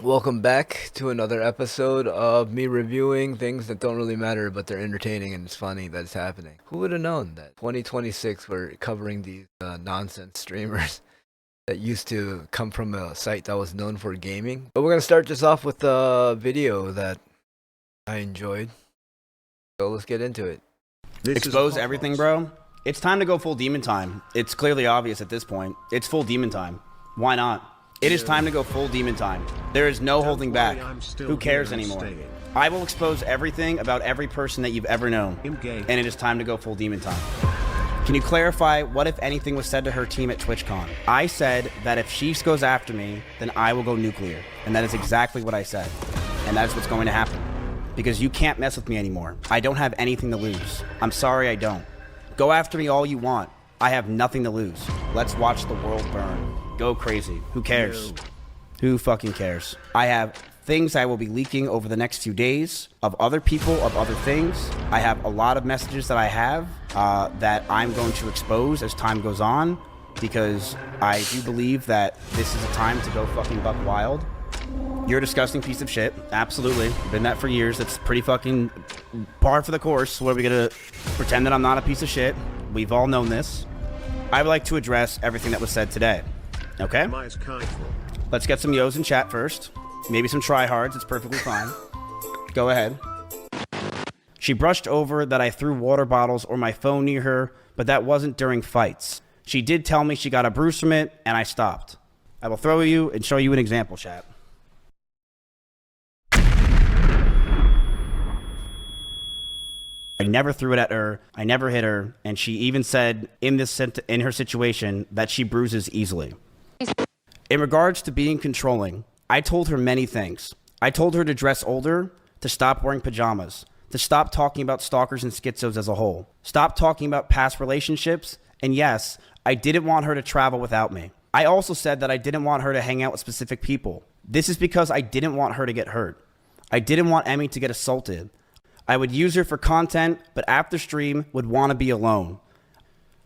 Welcome back to another episode of me reviewing things that don't really matter, but they're entertaining and it's funny that it's happening. Who would have known that 2026 we're covering these nonsense streamers that used to come from a site that was known for gaming? But we're gonna start this off with a video that I enjoyed. So let's get into it. Expose everything, bro. It's time to go full demon time. It's clearly obvious at this point. It's full demon time. Why not? It is time to go full demon time. There is no holding back. Who cares anymore? I will expose everything about every person that you've ever known. And it is time to go full demon time. Can you clarify what, if anything, was said to her team at TwitchCon? I said that if she goes after me, then I will go nuclear. And that is exactly what I said. And that is what's going to happen. Because you can't mess with me anymore. I don't have anything to lose. I'm sorry I don't. Go after me all you want. I have nothing to lose. Let's watch the world burn. Go crazy. Who cares? Who fucking cares? I have things I will be leaking over the next few days of other people, of other things. I have a lot of messages that I have that I'm going to expose as time goes on, because I do believe that this is a time to go fucking buck wild. You're a disgusting piece of shit. Absolutely. Been that for years. That's pretty fucking par for the course. What are we gonna pretend that I'm not a piece of shit? We've all known this. I would like to address everything that was said today. Okay? Let's get some yos in chat first. Maybe some tryhards. It's perfectly fine. Go ahead. She brushed over that I threw water bottles or my phone near her, but that wasn't during fights. She did tell me she got a bruise from it, and I stopped. I will throw you and show you an example, chat. I never threw it at her. I never hit her. And she even said in her situation that she bruises easily. In regards to being controlling, I told her many things. I told her to dress older, to stop wearing pajamas, to stop talking about stalkers and schizos as a whole, stop talking about past relationships, and yes, I didn't want her to travel without me. I also said that I didn't want her to hang out with specific people. This is because I didn't want her to get hurt. I didn't want Emmy to get assaulted. I would use her for content, but after stream would want to be alone.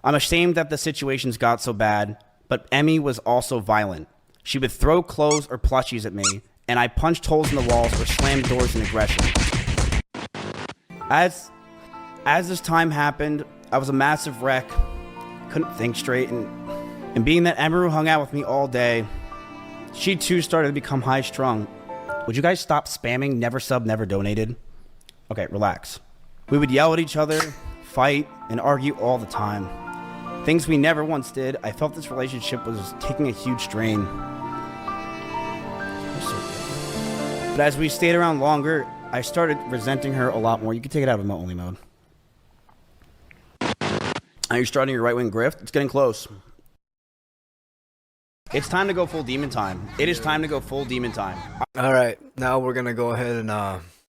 I'm ashamed that the situations got so bad, but Emmy was also violent. She would throw clothes or plushies at me, and I punched holes in the walls or slammed doors in aggression. As this time happened, I was a massive wreck. Couldn't think straight, and being that Emeru hung out with me all day, she too started to become high-strung. Would you guys stop spamming never sub, never donated? Okay, relax. We would yell at each other, fight, and argue all the time. Things we never once did. I felt this relationship was taking a huge strain. But as we stayed around longer, I started resenting her a lot more. You can take it out of only mode. Are you starting your right-wing grift? It's getting close. It's time to go full demon time. It is time to go full demon time. Alright, now we're gonna go ahead and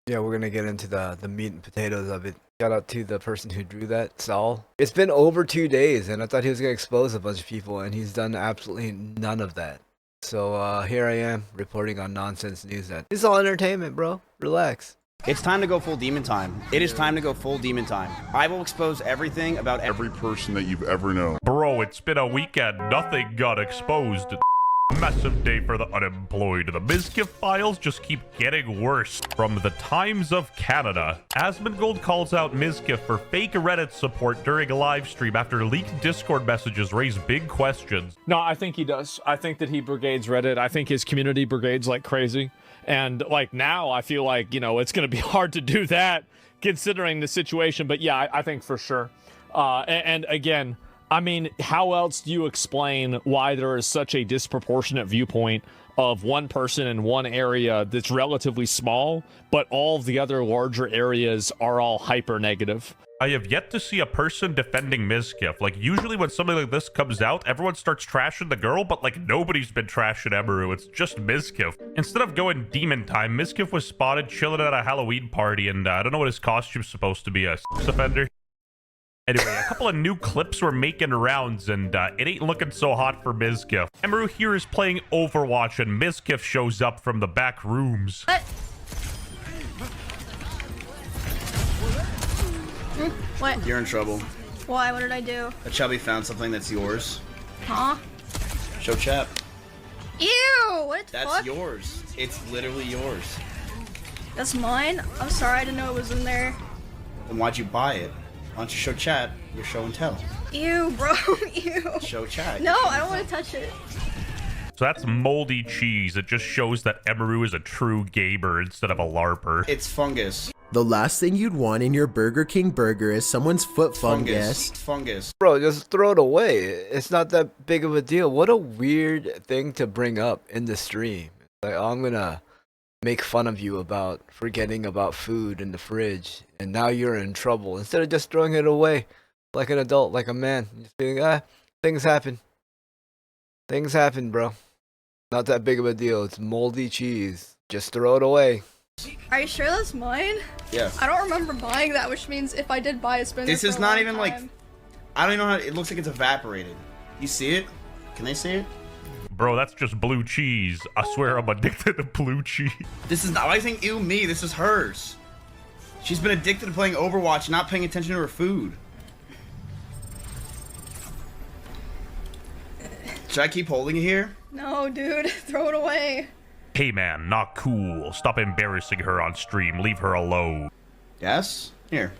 yeah, we're gonna get into the meat and potatoes of it. Shout out to the person who drew that, Saul. It's been over 2 days, and I thought he was gonna expose a bunch of people, and he's done absolutely none of that. So here I am reporting on nonsense news that it's all entertainment, bro. Relax. It's time to go full demon time. It is time to go full demon time. I will expose everything about every person that you've ever known. Bro, it's been a weekend. Nothing got exposed. Massive day for the unemployed. The Mizkif files just keep getting worse. From the Times of Canada, Asmongold calls out Mizkif for fake Reddit support during a live stream after leaked Discord messages raise big questions. No, I think he does. I think that he brigades Reddit. I think his community brigades like crazy. And like now I feel like, you know, it's going to be hard to do that considering the situation. But yeah, I think for sure. And again, I mean, how else do you explain why there is such a disproportionate viewpoint of one person in one area that's relatively small, but all of the other larger areas are all hyper negative? I have yet to see a person defending Mizkif. Like, usually when something like this comes out, everyone starts trashing the girl, but like nobody's been trashing Emeru. It's just Mizkif. Instead of going demon time, Mizkif was spotted chilling at a Halloween party, and I don't know what his costume's supposed to be, a sex offender. Anyway, a couple of new clips were making rounds, and it ain't looking so hot for Mizkif. Emeru here is playing Overwatch, and Mizkif shows up from the back rooms. What? You're in trouble. Why? What did I do? A chubby found something that's yours. Huh? Show chat. Ew, what the That's fuck? yours. It's literally yours. That's mine? I'm sorry, I didn't know it was in there. Then why'd you buy it? Why don't you show chat your show and tell? Ew, bro, ew. Show chat. No, I don't want to touch it. So that's moldy cheese. It just shows that Emeru is a true gamer instead of a LARPer. It's fungus. The last thing you'd want in your Burger King burger is someone's foot fungus. Fungus. Bro, just throw it away. It's not that big of a deal. What a weird thing to bring up in the stream. Like, oh, I'm gonna make fun of you about forgetting about food in the fridge, and now you're in trouble. Instead of just throwing it away like an adult, like a man. Just being, things happen. Things happen, bro. Not that big of a deal. It's moldy cheese. Just throw it away. Are you sure that's mine? Yeah. I don't remember buying that, which means if I did buy it, it's been This there is for a not long even like. time. I don't even know how. It looks like it's evaporated. You see it? Can they see it? Bro, that's just blue cheese. I swear I'm addicted to blue cheese. This is not. I think ew me. This is hers. She's been addicted to playing Overwatch and not paying attention to her food. Should I keep holding it here? No, dude, throw it away. Hey man, not cool. Stop embarrassing her on stream. Leave her alone. Yes. Here.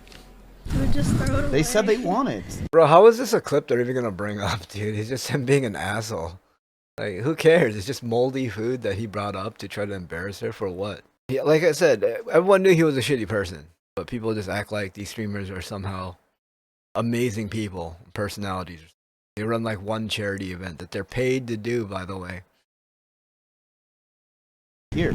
Dude, just throw it away. They said they want it. Bro, how is this a clip they're even gonna bring up, dude? It's just him being an asshole. Like, who cares? It's just moldy food that he brought up to try to embarrass her for what? Yeah, like I said, everyone knew he was a shitty person, but people just act like these streamers are somehow amazing people, personalities. They run like one charity event that they're paid to do, by the way. Here.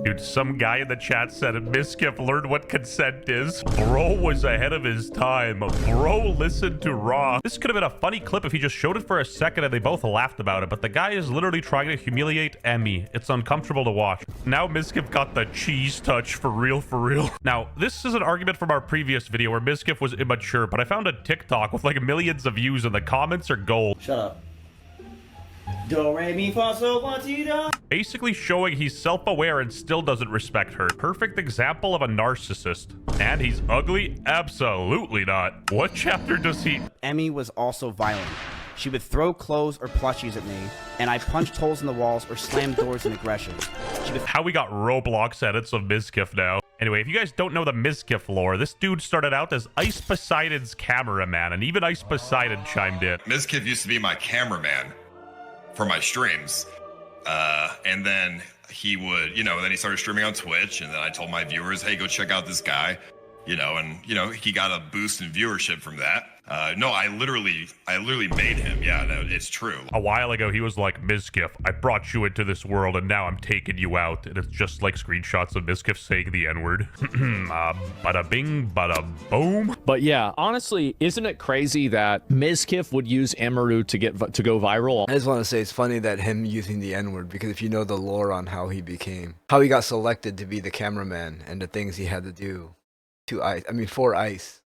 Dude, some guy in the chat said Mizkif learned what consent is. Bro was ahead of his time. Bro listened to Raw. This could have been a funny clip if he just showed it for a second and they both laughed about it, but the guy is literally trying to humiliate Emmy. It's uncomfortable to watch. Now Mizkif got the cheese touch for real, for real. Now, this is an argument from our previous video where Mizkif was immature, but I found a TikTok with like millions of views and the comments are gold. Shut up. Do re mi fa sol la ti do. Basically showing he's self-aware and still doesn't respect her. Perfect example of a narcissist. And he's ugly? Absolutely not. What chapter does he... Emmy was also violent. She would throw clothes or plushies at me, and I punched holes in the walls or slammed doors in aggression. She would... How we got Roblox edits of Mizkif now. Anyway, if you guys don't know the Mizkif lore, this dude started out as Ice Poseidon's cameraman, and even Ice Poseidon chimed in. Mizkif used to be my cameraman for my streams. And then he would, then he started streaming on Twitch, and then I told my viewers, hey, go check out this guy, and he got a boost in viewership from that. No, I literally made him. Yeah, no, it's true. A while ago, he was like, Mizkif, I brought you into this world, and now I'm taking you out. And it's just like screenshots of Mizkif saying the N-word. Bada bing, bada boom. But yeah, honestly, isn't it crazy that Mizkif would use Emeru to go viral? I just want to say it's funny that him using the N-word, because if you know the lore on how he got selected to be the cameraman and the things he had to do for Ice.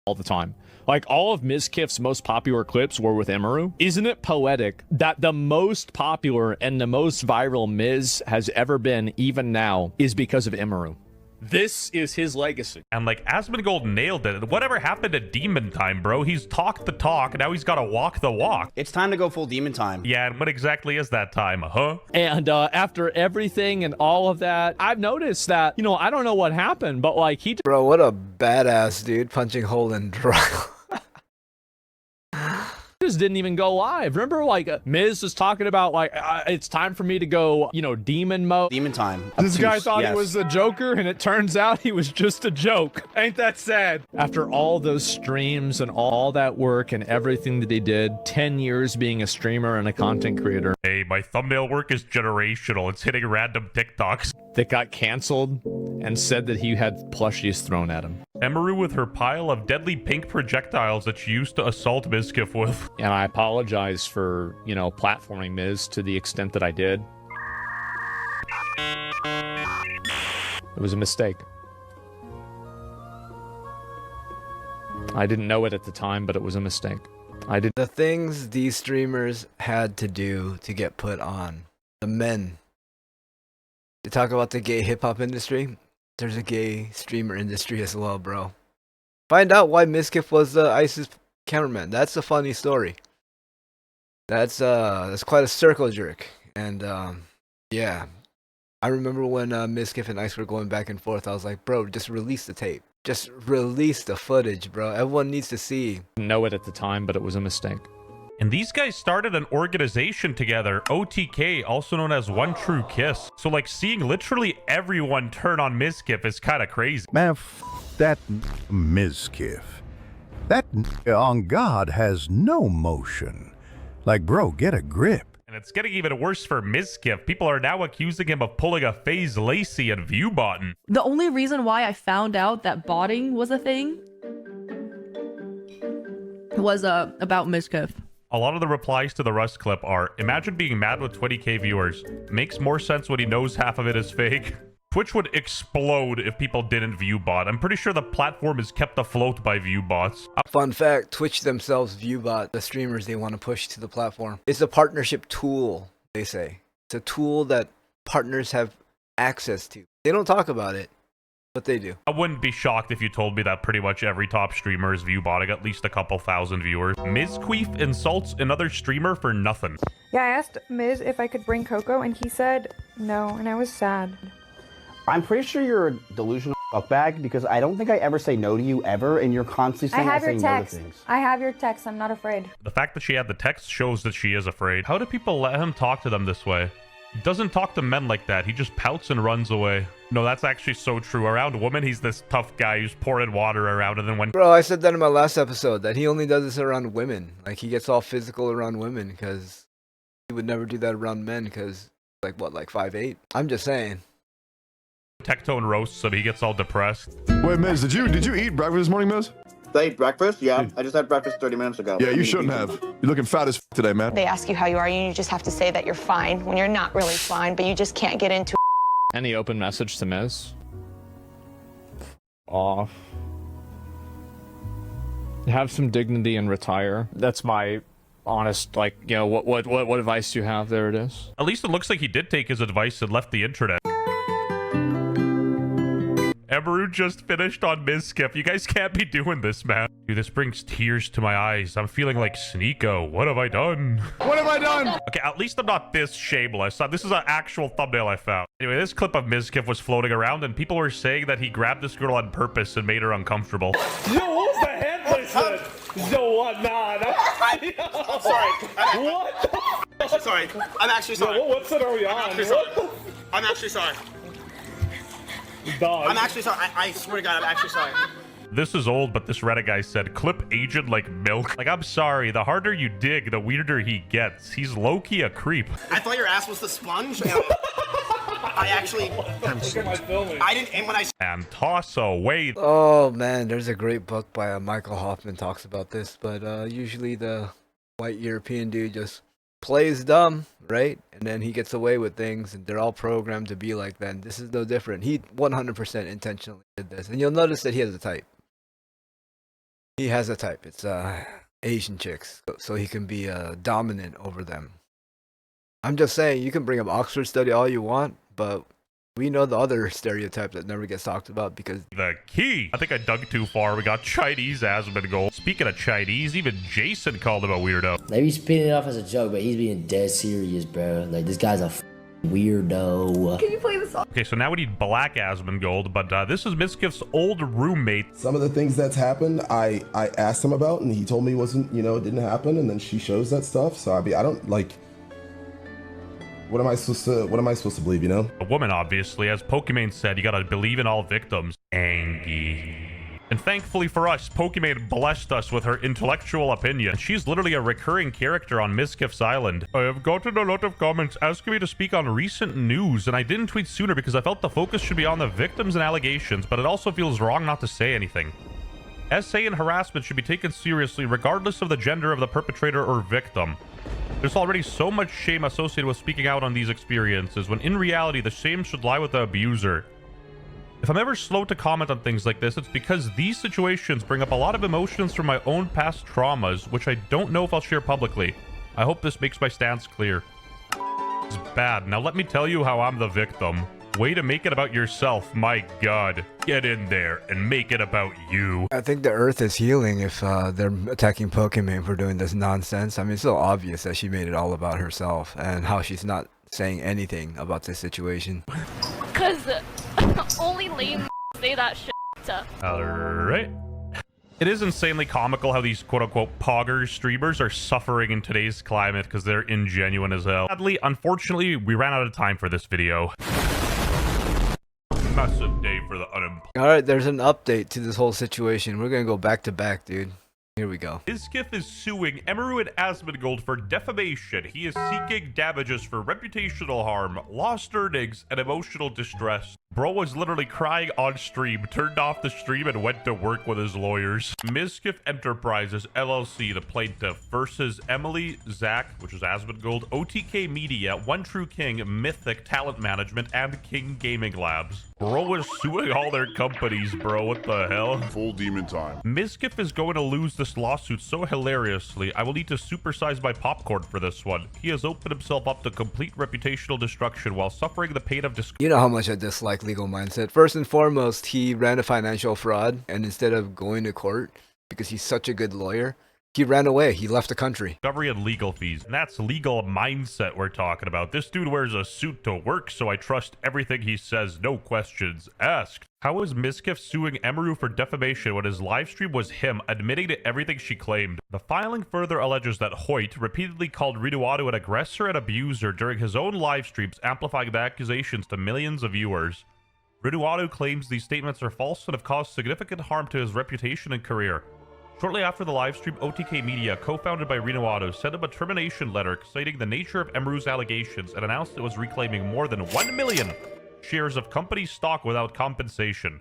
All the time. Like, all of Mizkif's most popular clips were with Emeru. Isn't it poetic that the most popular and the most viral Miz has ever been, even now, is because of Emeru? This is his legacy. And like, Asmongold nailed it. Whatever happened to Demon Time, bro? He's talked the talk, and now he's got to walk the walk. It's time to go full demon time. Yeah, and what exactly is that time, huh? And after everything and all of that, I've noticed that, I don't know what happened, but like, he Bro, what a badass dude, punching hole in dry. just didn't even go live. Remember, like, Miz was talking about, like, it's time for me to go, demon mode. Demon time. This guy thought Yes. he was the Joker, and it turns out he was just a joke. Ain't that sad? After all those streams and all that work and everything that he did, 10 years being a streamer and a content creator Hey, my thumbnail work is generational. It's hitting random TikToks. that got canceled and said that he had plushies thrown at him. Emeru with her pile of deadly pink projectiles that she used to assault Mizkif with. And I apologize for, platforming Miz to the extent that I did. It was a mistake. I didn't know it at the time, but it was a mistake. The things these streamers had to do to get put on. The men. They talk about the gay hip-hop industry. There's a gay streamer industry as well, bro. Find out why Mizkif was Ice's cameraman. That's a funny story. That's quite a circle jerk. And yeah, I remember when Mizkif and Ice were going back and forth. I was like, bro, just release the tape. Just release the footage, bro. Everyone needs to see. Didn't know it at the time, but it was a mistake. And these guys started an organization together, OTK, also known as One True Kiss. So like seeing literally everyone turn on Mizkif is kind of crazy. Man, that Mizkif. That on God has no motion. Like, bro, get a grip. And it's getting even worse for Mizkif. People are now accusing him of pulling a FaZe Lacey and view-botting. The only reason why I found out that botting was a thing was about Mizkif. A lot of the replies to the Rust clip are, imagine being mad with 20k viewers. Makes more sense when he knows half of it is fake. Twitch would explode if people didn't view bot. I'm pretty sure the platform is kept afloat by view bots. Fun fact, Twitch themselves viewbot the streamers they want to push to the platform. It's a partnership tool, they say. It's a tool that partners have access to. They don't talk about it, but they do. I wouldn't be shocked if you told me that pretty much every top streamer is view botting at least a couple thousand viewers. Mizkif insults another streamer for nothing. Yeah, I asked Miz if I could bring Coco, and he said no, and I was sad. I'm pretty sure you're a delusional fuckbag because I don't think I ever say no to you ever, and you're constantly saying I have your no to text. things. I have your text. I'm not afraid. The fact that she had the text shows that she is afraid. How do people let him talk to them this way? He doesn't talk to men like that. He just pouts and runs away. No, that's actually so true. Around women, he's this tough guy who's pouring water around, and then when... Bro, I said that in my last episode, that he only does this around women. Like, he gets all physical around women, because he would never do that around men, because, like, what, like 5'8"? I'm just saying. Tectone roasts him, he gets all depressed. Wait, Miz, did you eat breakfast this morning, Miz? Did I eat breakfast? Yeah, I just had breakfast 30 minutes ago. Yeah, you shouldn't have. You're looking fat as today, man. They ask you how you are, and you just have to say that you're fine when you're not really fine, but you just can't get into it. Any open message to Miz? Off. Have some dignity and retire. That's my honest, like, you know, what advice do you have? There it is. At least it looks like he did take his advice and left the internet. Emeru just finished on Mizkif. You guys can't be doing this, man. Dude, this brings tears to my eyes. I'm feeling like Sneeko. What have I done? What have I done? Okay, at least I'm not this shameless. This is an actual thumbnail I found. Anyway, this clip of Mizkif was floating around, and people were saying that he grabbed this girl on purpose and made her uncomfortable. Yo, what was the hand placement? Yo, what? Nah, I'm sorry. What? Sorry. I'm actually sorry. Yo, what website are we on? I'm actually sorry. Dog. I'm actually sorry. I swear to God, I'm actually sorry. This is old, but this Reddit guy said, clip aged like milk. Like, I'm sorry, the harder you dig, the weirder he gets. He's low-key a creep. I thought your ass was the sponge. I actually... I didn't... And when I... And toss away. Oh, man, there's a great book by Michael Hoffman talks about this, but usually the white European dude just plays dumb, right? And then he gets away with things, and they're all programmed to be like that. And this is no different. He 100% intentionally did this. And you'll notice that he has a type. He has a type. It's Asian chicks, so he can be dominant over them. I'm just saying, you can bring up Oxford study all you want, but we know the other stereotype that never gets talked about because... The key! I think I dug too far. We got Chinese Asmongold. Speaking of Chinese, even Jason called him a weirdo. Maybe he's spinning it off as a joke, but he's being dead serious, bro. Like, this guy's a weirdo. Can you play the song? Okay, so now we need Black Asmongold, but this is Mizkif's old roommate. Some of the things that's happened, I asked him about, and he told me it wasn't, you know, it didn't happen, and then she shows that stuff, so I don't, like... What am I supposed to believe, you know? A woman, obviously. As Pokimane said, you gotta believe in all victims. Angie. And thankfully for us, Pokimane blessed us with her intellectual opinion. She's literally a recurring character on Mizkif's Island. I have gotten a lot of comments asking me to speak on recent news, and I didn't tweet sooner because I felt the focus should be on the victims and allegations, but it also feels wrong not to say anything. Essay and harassment should be taken seriously regardless of the gender of the perpetrator or victim. There's already so much shame associated with speaking out on these experiences, when in reality the shame should lie with the abuser. If I'm ever slow to comment on things like this, it's because these situations bring up a lot of emotions from my own past traumas, which I don't know if I'll share publicly. I hope this makes my stance clear. It's bad. Now let me tell you how I'm the victim. Way to make it about yourself, my god. Get in there and make it about you. I think the Earth is healing if they're attacking Pokemon for doing this nonsense. I mean, it's so obvious that she made it all about herself and how she's not saying anything about this situation. Cause only lame say that shit. Alright. It is insanely comical how these quote-unquote poggers streamers are suffering in today's climate because they're ingenuine as hell. Sadly, unfortunately, we ran out of time for this video. Massive day for the unemployed. Alright, there's an update to this whole situation. We're gonna go back to back, dude. Here we go. Mizkif is suing Emeru and Asmongold for defamation. He is seeking damages for reputational harm, lost earnings, and emotional distress. Bro was literally crying on stream, turned off the stream, and went to work with his lawyers. Mizkif Enterprises, LLC, the plaintiff, versus Emily, Zach, which is Asmongold, OTK Media, One True King, Mythic Talent Management, and King Gaming Labs. Bro was suing all their companies, bro. What the hell? Full demon time. Mizkif is going to lose this lawsuit so hilariously. I will need to supersize my popcorn for this one. He has opened himself up to complete reputational destruction while suffering the pain of You know how much I dislike legal mindset. First and foremost, he ran a financial fraud, and instead of going to court, because he's such a good lawyer, he ran away. He left the country. discovery and legal fees. And that's legal mindset we're talking about. This dude wears a suit to work, so I trust everything he says, no questions asked. How is Mizkif suing Emeru for defamation when his livestream was him admitting to everything she claimed? The filing further alleges that Hoyt repeatedly called Rinuado an aggressor and abuser during his own livestreams, amplifying the accusations to millions of viewers. Rinuado claims these statements are false and have caused significant harm to his reputation and career. Shortly after the livestream, OTK Media, co-founded by Rinuado, sent him a termination letter citing the nature of Emeru's allegations and announced it was reclaiming more than 1 million shares of company stock without compensation.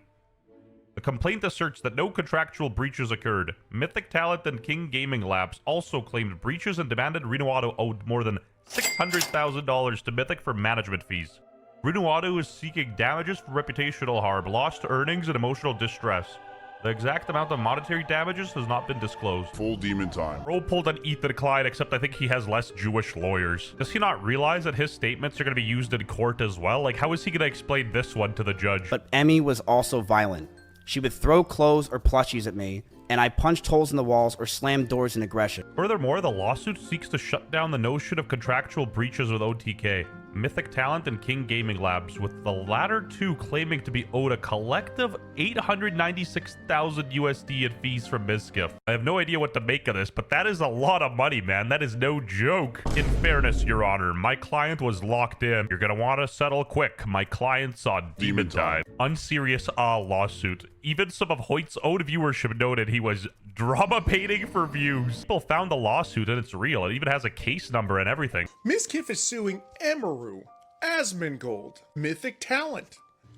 The complaint asserts that no contractual breaches occurred. Mythic Talent and King Gaming Labs also claimed breaches and demanded Rinuado owed more than $600,000 to Mythic for management fees. Rinuado is seeking damages for reputational harm, lost earnings, and emotional distress. The exact amount of monetary damages has not been disclosed. Full demon time. Bro pulled an Ethan Klein, except I think he has less Jewish lawyers. Does he not realize that his statements are going to be used in court as well? Like, how is he going to explain this one to the judge? But Emmy was also violent. She would throw clothes or plushies at me, and I punched holes in the walls or slammed doors in aggression. Furthermore, the lawsuit seeks to shut down the notion of contractual breaches with OTK, Mythic Talent, and King Gaming Labs, with the latter two claiming to be owed a collective $896,000 USD in fees from Mizkif. I have no idea what to make of this, but that is a lot of money, man. That is no joke. In fairness, Your Honor, my client was locked in. You're gonna want to settle quick. My client's on demon time. Unserious lawsuit. Even some of Hoyt's own viewership noted he was drama painting for views. People found the lawsuit and it's real. It even has a case number and everything. Mizkif is suing Emeru, Asmongold, Mythic Talent,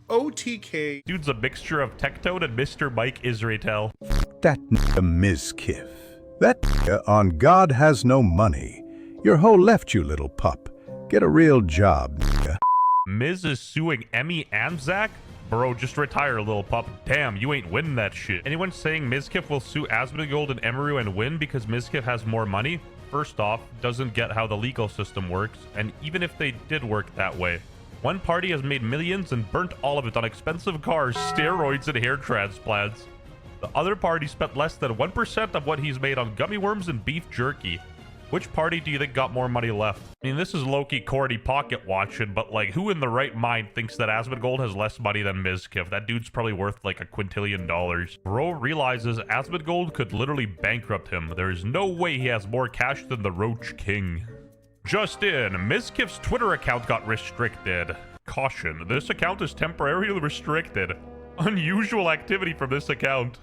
OTK. Dude's a mixture of Tectone and Mr. Mike Israel. That Mizkif. That on God has no money. Your hoe left you, little pup. Get a real job, Miz is suing Emmy and Zach? Bro, just retire, little pup. Damn, you ain't winning that shit. Anyone saying Mizkif will sue Asmongold and Emeru and win because Mizkif has more money? First off, doesn't get how the legal system works, and even if they did work that way, one party has made millions and burnt all of it on expensive cars, steroids, and hair transplants. The other party spent less than 1% of what he's made on gummy worms and beef jerky. Which party do you think got more money left? I mean, this is low-key corny pocket watching, but like, who in the right mind thinks that Asmongold has less money than Mizkif? That dude's probably worth like $1 quintillion. Bro realizes Asmongold could literally bankrupt him. There is no way he has more cash than the Roach King. Just in, Mizkif's Twitter account got restricted. Caution, this account is temporarily restricted. Unusual activity from this account.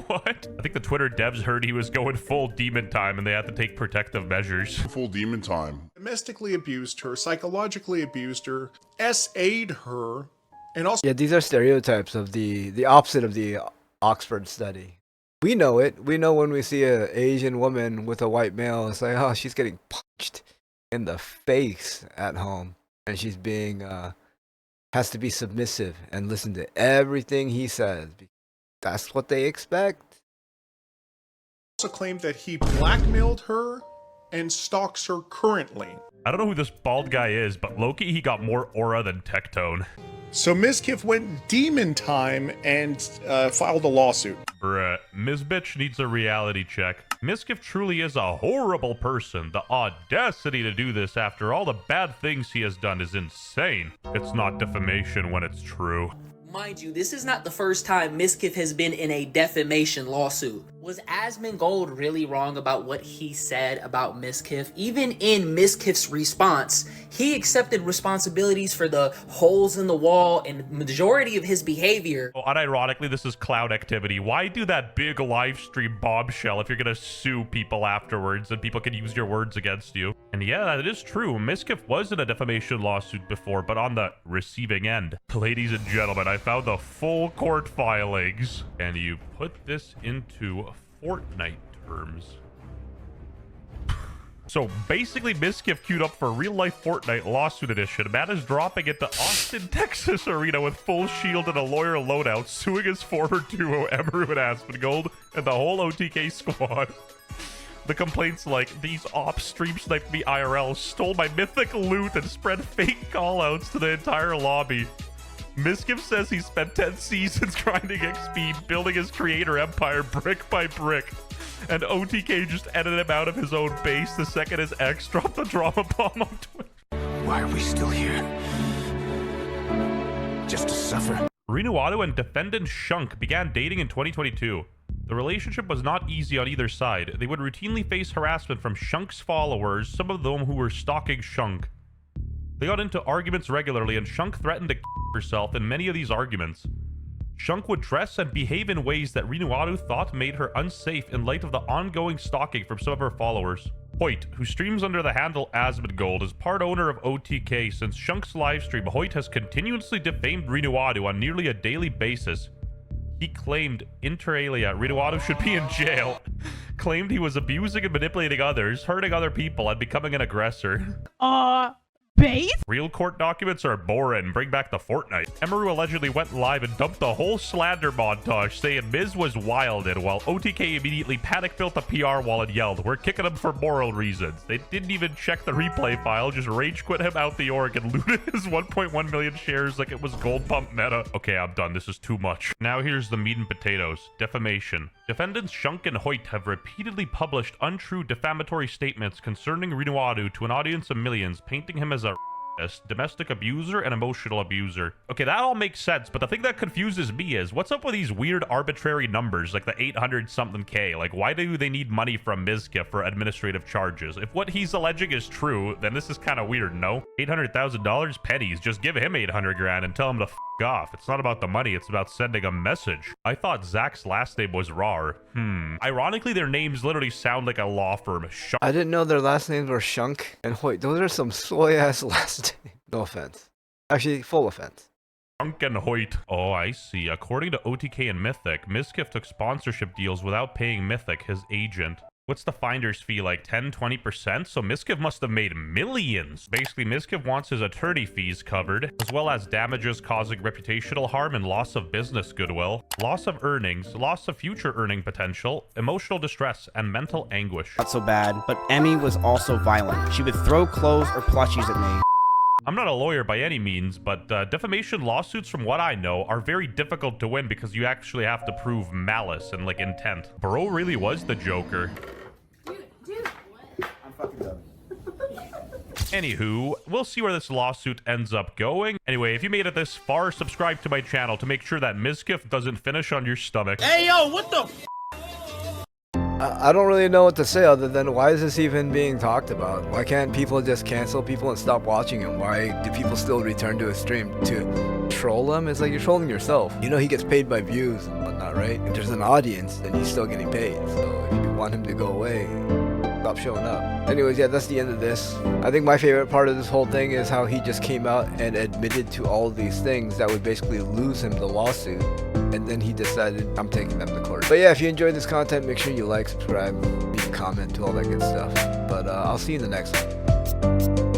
What? I think the Twitter devs heard he was going full demon time and they had to take protective measures. Full demon time. Domestically abused her, psychologically abused her, SA'd her, and also— Yeah, these are stereotypes of the opposite of the Oxford study. We know it. We know when we see an Asian woman with a white male, it's like, oh, she's getting punched in the face at home. And she's being, has to be submissive and listen to everything he says. That's what they expect. also claimed that he blackmailed her and stalks her currently. I don't know who this bald guy is, but Loki, he got more aura than Tectone. So Mizkif went demon time and filed a lawsuit. Bruh, Ms. Bitch needs a reality check. Mizkif truly is a horrible person. The audacity to do this after all the bad things he has done is insane. It's not defamation when it's true. Mind you, this is not the first time Mizkif has been in a defamation lawsuit. Was Asmongold really wrong about what he said about Mizkif? Even in Mizkif's response, he accepted responsibilities for the holes in the wall and majority of his behavior. Oh, unironically, this is cloud activity. Why do that big live stream bombshell if you're gonna sue people afterwards and people can use your words against you? And yeah, that is true. Mizkif was in a defamation lawsuit before, but on the receiving end. Ladies and gentlemen, I found the full court filings, and you put this into Fortnite terms. So basically, Mizkif queued up for real-life Fortnite lawsuit edition. Man is dropping into Austin, Texas arena with full shield and a lawyer loadout, suing his former duo, Emeru and Asmongold, and the whole OTK squad. The complaints like, these ops stream sniped me IRL, stole my mythic loot, and spread fake callouts to the entire lobby. Mizkif says he spent 10 seasons grinding XP, building his creator empire brick by brick. And OTK just edited him out of his own base the second his ex dropped the drama bomb on Twitch. Why are we still here? Just to suffer? Rinuado and defendant Shunk began dating in 2022. The relationship was not easy on either side. They would routinely face harassment from Shunk's followers, some of them who were stalking Shunk. They got into arguments regularly, and Shunk threatened to kill herself in many of these arguments. Shunk would dress and behave in ways that Rinuado thought made her unsafe in light of the ongoing stalking from some of her followers. Hoyt, who streams under the handle Asmongold, is part owner of OTK. Since Shunk's livestream, Hoyt has continuously defamed Rinuado on nearly a daily basis. He claimed, inter alia, Rinuado should be in jail. Claimed he was abusing and manipulating others, hurting other people, and becoming an aggressor. Base? Real court documents are boring. Bring back the Fortnite. Emeru allegedly went live and dumped the whole slander montage, saying Miz was wilded, while OTK immediately panic-built the PR wall and yelled, "We're kicking him for moral reasons." They didn't even check the replay file, just rage quit him out the org and looted his 1.1 million shares like it was gold pump meta. Okay, I'm done. This is too much. Now here's the meat and potatoes. Defamation. Defendants Shunk and Hoyt have repeatedly published untrue defamatory statements concerning Rinuado to an audience of millions, painting him as a domestic abuser and emotional abuser. Okay, that all makes sense, but the thing that confuses me is, what's up with these weird arbitrary numbers, like the 800 something K? Like, why do they need money from Mizkif for administrative charges? If what he's alleging is true, then this is kind of weird, no? $800,000? Pennies. Just give him 800 grand and tell him to f off. It's not about the money, it's about sending a message. I thought Zach's last name was Rar. Ironically, their names literally sound like a law firm. I didn't know their last names were Shunk and Hoyt. Those are some soy-ass last names. No offense. Actually, full offense. Shunk and Hoyt. Oh, I see. According to OTK and Mythic, Mizkif took sponsorship deals without paying Mythic, his agent. What's the finder's fee, like 10-20%? So Mizkif must have made millions. Basically, Mizkif wants his attorney fees covered, as well as damages causing reputational harm and loss of business goodwill, loss of earnings, loss of future earning potential, emotional distress, and mental anguish. Not so bad, but Emmy was also violent. She would throw clothes or plushies at me. I'm not a lawyer by any means, but defamation lawsuits, from what I know, are very difficult to win because you actually have to prove malice and, like, intent. Bro really was the Joker. Dude, what? I'm fucking done. Anywho, we'll see where this lawsuit ends up going. Anyway, if you made it this far, subscribe to my channel to make sure that Mizkif doesn't finish on your stomach. Hey, yo, what the f? I don't really know what to say other than, why is this even being talked about? Why can't people just cancel people and stop watching him? Why do people still return to his stream to troll him? It's like you're trolling yourself. You know he gets paid by views and whatnot, right? If there's an audience, then he's still getting paid. So if you want him to go away, stop showing up. Anyways, yeah, that's the end of this. I think my favorite part of this whole thing is how he just came out and admitted to all of these things that would basically lose him the lawsuit. And then he decided, I'm taking them to court. But yeah, if you enjoyed this content, make sure you like, subscribe, leave a comment, do all that good stuff. But I'll see you in the next one.